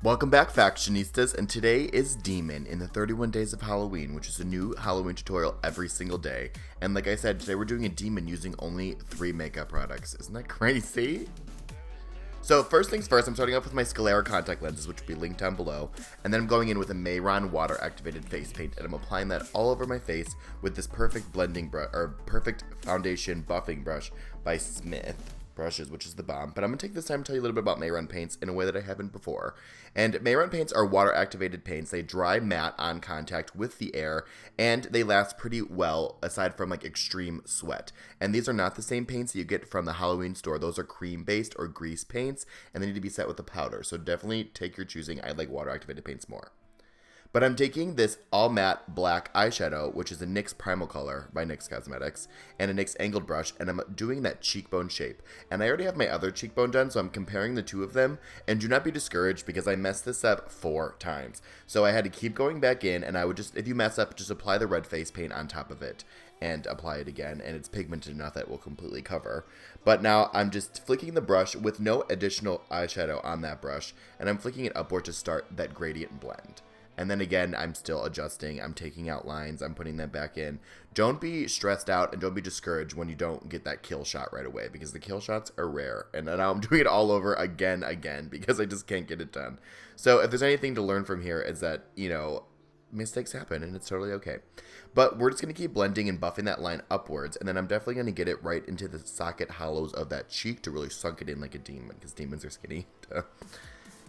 Welcome back, Factionistas, and today is Demon in the 31 Days of Halloween, which is a new Halloween tutorial every single day. And like I said, today we're doing a Demon using only 3 makeup products. Isn't that crazy? So first things first, I'm starting off with my Sclera contact lenses, which will be linked down below. And then I'm going in with a Mayron water-activated face paint, and I'm applying that all over my face with this perfect blending brush, or perfect foundation buffing brush by Smith Brushes, which is the bomb. But I'm going to take this time to tell you a little bit about Mayron paints in a way that I haven't before. And Mayron paints are water-activated paints. They dry matte on contact with the air, and they last pretty well aside from like extreme sweat. And these are not the same paints that you get from the Halloween store. Those are cream-based or grease paints, and they need to be set with a powder. So definitely take your choosing. I like water-activated paints more. But I'm taking this all matte black eyeshadow, which is a NYX Primal Color by NYX Cosmetics, and a NYX angled brush, and I'm doing that cheekbone shape. And I already have my other cheekbone done, so I'm comparing the two of them. And do not be discouraged because I messed this up 4 times. So I had to keep going back in, and I would just, if you mess up, just apply the red face paint on top of it and apply it again, and it's pigmented enough that it will completely cover. But now I'm just flicking the brush with no additional eyeshadow on that brush, and I'm flicking it upward to start that gradient blend. And then again, I'm still adjusting. I'm taking out lines. I'm putting them back in. Don't be stressed out and don't be discouraged when you don't get that kill shot right away, because the kill shots are rare. And now I'm doing it all over again because I just can't get it done. So if there's anything to learn from here is that, you know, mistakes happen and it's totally okay. But we're just going to keep blending and buffing that line upwards. And then I'm definitely going to get it right into the socket hollows of that cheek to really sunk it in like a demon, because demons are skinny.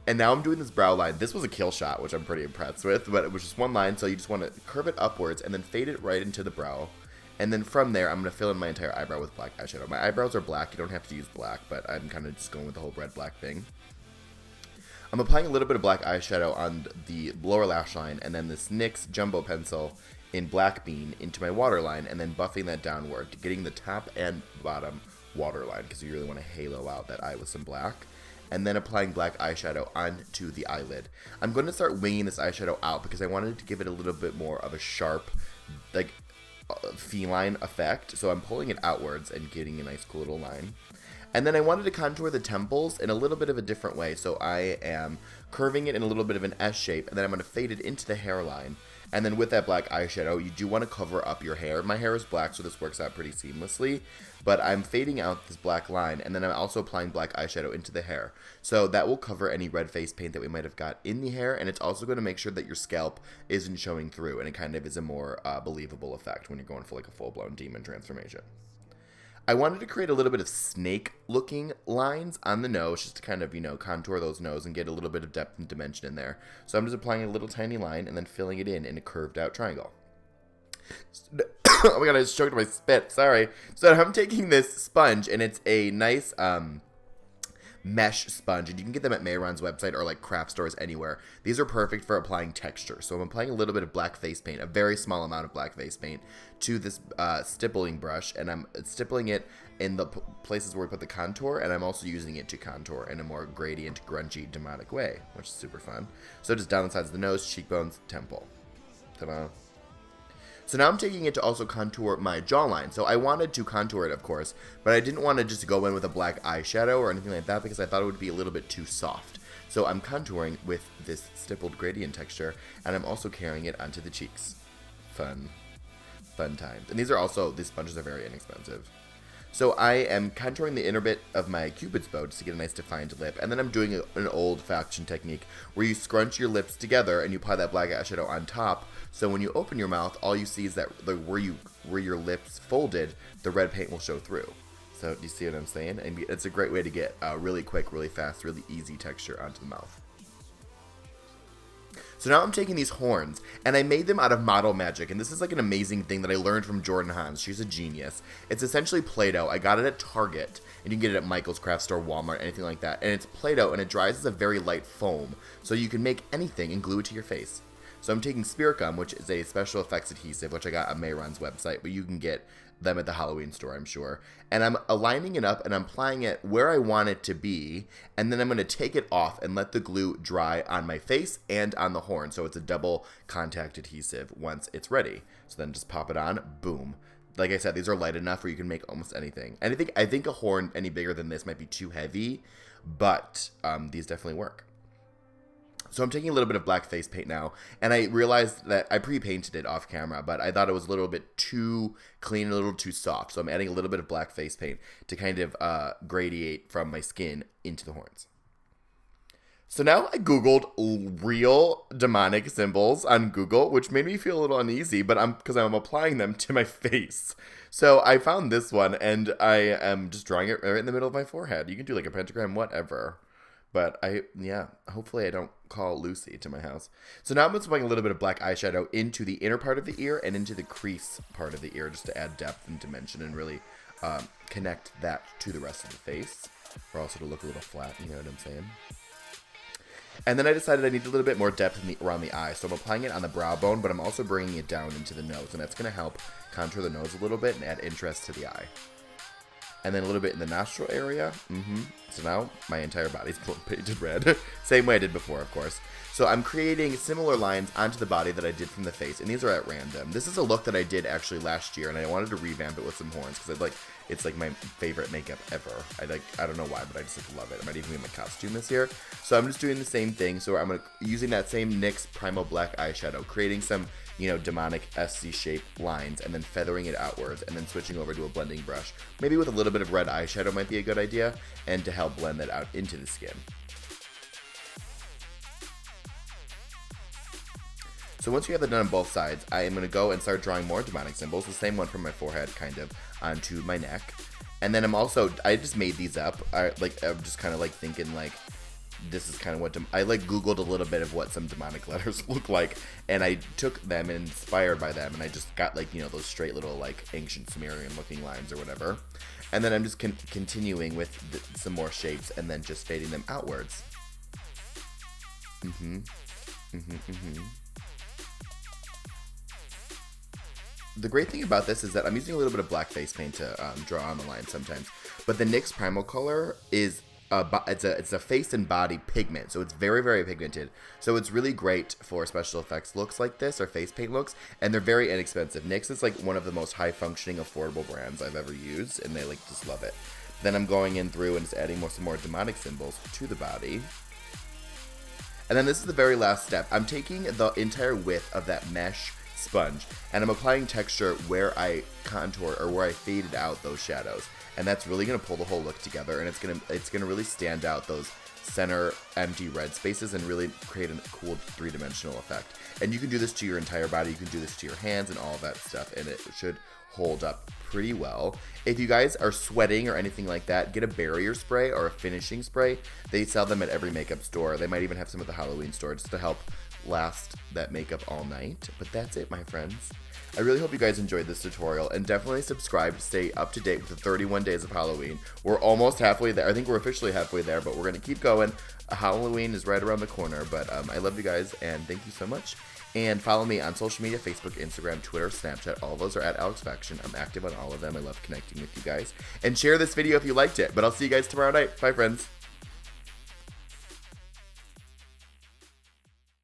And now I'm doing this brow line. This was a kill shot, which I'm pretty impressed with, but it was just one line, so you just want to curve it upwards and then fade it right into the brow. And then from there, I'm going to fill in my entire eyebrow with black eyeshadow. My eyebrows are black. You don't have to use black, but I'm kind of just going with the whole red-black thing. I'm applying a little bit of black eyeshadow on the lower lash line, and then this NYX Jumbo Pencil in Black Bean into my waterline, and then buffing that downward, getting the top and bottom waterline, because you really want to halo out that eye with some black. And then applying black eyeshadow onto the eyelid. I'm going to start winging this eyeshadow out because I wanted to give it a little bit more of a sharp, like, feline effect. So I'm pulling it outwards and getting a nice cool little line. And then I wanted to contour the temples in a little bit of a different way. So I am curving it in a little bit of an S shape, and then I'm going to fade it into the hairline. And then with that black eyeshadow, you do want to cover up your hair. My hair is black, so this works out pretty seamlessly. But I'm fading out this black line, and then I'm also applying black eyeshadow into the hair. So that will cover any red face paint that we might have got in the hair, and it's also going to make sure that your scalp isn't showing through, and it kind of is a more believable effect when you're going for like a full-blown demon transformation. I wanted to create a little bit of snake-looking lines on the nose, just to kind of, you know, contour those nose and get a little bit of depth and dimension in there. So I'm just applying a little tiny line and then filling it in a curved-out triangle. Oh my god, I just choked my spit. Sorry. So I'm taking this sponge, and it's a nice mesh sponge, and you can get them at Mayron's website or like craft stores anywhere. These are perfect for applying texture. So I'm applying a little bit of black face paint, a very small amount of black face paint, to this stippling brush, and I'm stippling it in the places where we put the contour, and I'm also using it to contour in a more gradient, grungy, demonic way, which is super fun. So just down the sides of the nose, cheekbones, temple. Ta-da. So now I'm taking it to also contour my jawline. So I wanted to contour it, of course, but I didn't want to just go in with a black eyeshadow or anything like that because I thought it would be a little bit too soft. So I'm contouring with this stippled gradient texture, and I'm also carrying it onto the cheeks. Fun times. And these sponges are very inexpensive. So I am contouring the inner bit of my cupid's bow just to get a nice defined lip, and then I'm doing an old faction technique where you scrunch your lips together and you apply that black eyeshadow on top. So when you open your mouth, all you see is that where your lips folded, the red paint will show through. So do you see what I'm saying? And it's a great way to get really quick, really fast, really easy texture onto the mouth. So now I'm taking these horns, and I made them out of model magic, and this is like an amazing thing that I learned from Jordan Hans. She's a genius. It's essentially Play-Doh. I got it at Target, and you can get it at Michael's Craft Store, Walmart, anything like that. And it's Play-Doh, and it dries as a very light foam, so you can make anything and glue it to your face. So I'm taking Spirit Gum, which is a special effects adhesive, which I got on Mayron's website, but you can get them at the Halloween store, I'm sure. And I'm aligning it up, and I'm applying it where I want it to be, and then I'm going to take it off and let the glue dry on my face and on the horn, so it's a double contact adhesive once it's ready. So then just pop it on, boom. Like I said, these are light enough where you can make almost anything. And I think a horn any bigger than this might be too heavy, but these definitely work. So I'm taking a little bit of black face paint now, and I realized that I pre-painted it off camera, but I thought it was a little bit too clean, a little too soft. So I'm adding a little bit of black face paint to kind of gradiate from my skin into the horns. So now I Googled real demonic symbols on Google, which made me feel a little uneasy, but because I'm applying them to my face. So I found this one, and I am just drawing it right in the middle of my forehead. You can do like a pentagram, whatever. But hopefully I don't call Lucy to my house. So now I'm just applying a little bit of black eyeshadow into the inner part of the ear and into the crease part of the ear, just to add depth and dimension and really connect that to the rest of the face, or also to look a little flat, you know what I'm saying? And then I decided I need a little bit more depth around the eye, so I'm applying it on the brow bone, but I'm also bringing it down into the nose, and that's going to help contour the nose a little bit and add interest to the eye. And then a little bit in the nostril area. So now my entire body's painted red. Same way I did before, of course. So I'm creating similar lines onto the body that I did from the face, and these are at random. This is a look that I did actually last year, and I wanted to revamp it with some horns because it's like my favorite makeup ever. I don't know why, but I just love it. It might even be my costume this year. So I'm just doing the same thing. So I'm using that same NYX Primal Black eyeshadow, creating some, you know, demonic SC-shaped lines, and then feathering it outwards, and then switching over to a blending brush. Maybe with a little bit of red eyeshadow might be a good idea, and to help blend that out into the skin. So once you have that done on both sides, I am going to go and start drawing more demonic symbols, the same one from my forehead, kind of, onto my neck. And then I just made these up. I'm just kind of like thinking like, this is kind of what, I like Googled a little bit of what some demonic letters look like, and I took them and inspired by them, and I just got like, you know, those straight little like ancient Sumerian looking lines or whatever. And then I'm just continuing with some more shapes and then just fading them outwards. The great thing about this is that I'm using a little bit of black face paint to draw on the line sometimes. But the NYX Primal color is it's a face and body pigment, so it's very, very pigmented. So it's really great for special effects looks like this, or face paint looks, and they're very inexpensive. NYX is like one of the most high functioning, affordable brands I've ever used, and they like just love it. Then I'm going in through and just adding some more demonic symbols to the body. And then this is the very last step. I'm taking the entire width of that mesh sponge, and I'm applying texture where I contour or where I faded out those shadows, and that's really going to pull the whole look together, and it's gonna really stand out those center empty red spaces and really create a cool three-dimensional effect. And you can do this to your entire body, you can do this to your hands and all of that stuff, and it should hold up pretty well. If you guys are sweating or anything like that, get a barrier spray or a finishing spray. They sell them at every makeup store. They might even have some at the Halloween store just to help last that makeup all night. But that's it, my friends. I really hope you guys enjoyed this tutorial, and definitely subscribe to stay up to date with the 31 days of Halloween. We're almost halfway there. I think we're officially halfway there, but we're going to keep going. Halloween is right around the corner, but I love you guys, and thank you so much. And follow me on social media, Facebook, Instagram, Twitter, Snapchat. All of those are at AlexFaction. I'm active on all of them. I love connecting with you guys. And share this video if you liked it. But I'll see you guys tomorrow night. Bye, friends.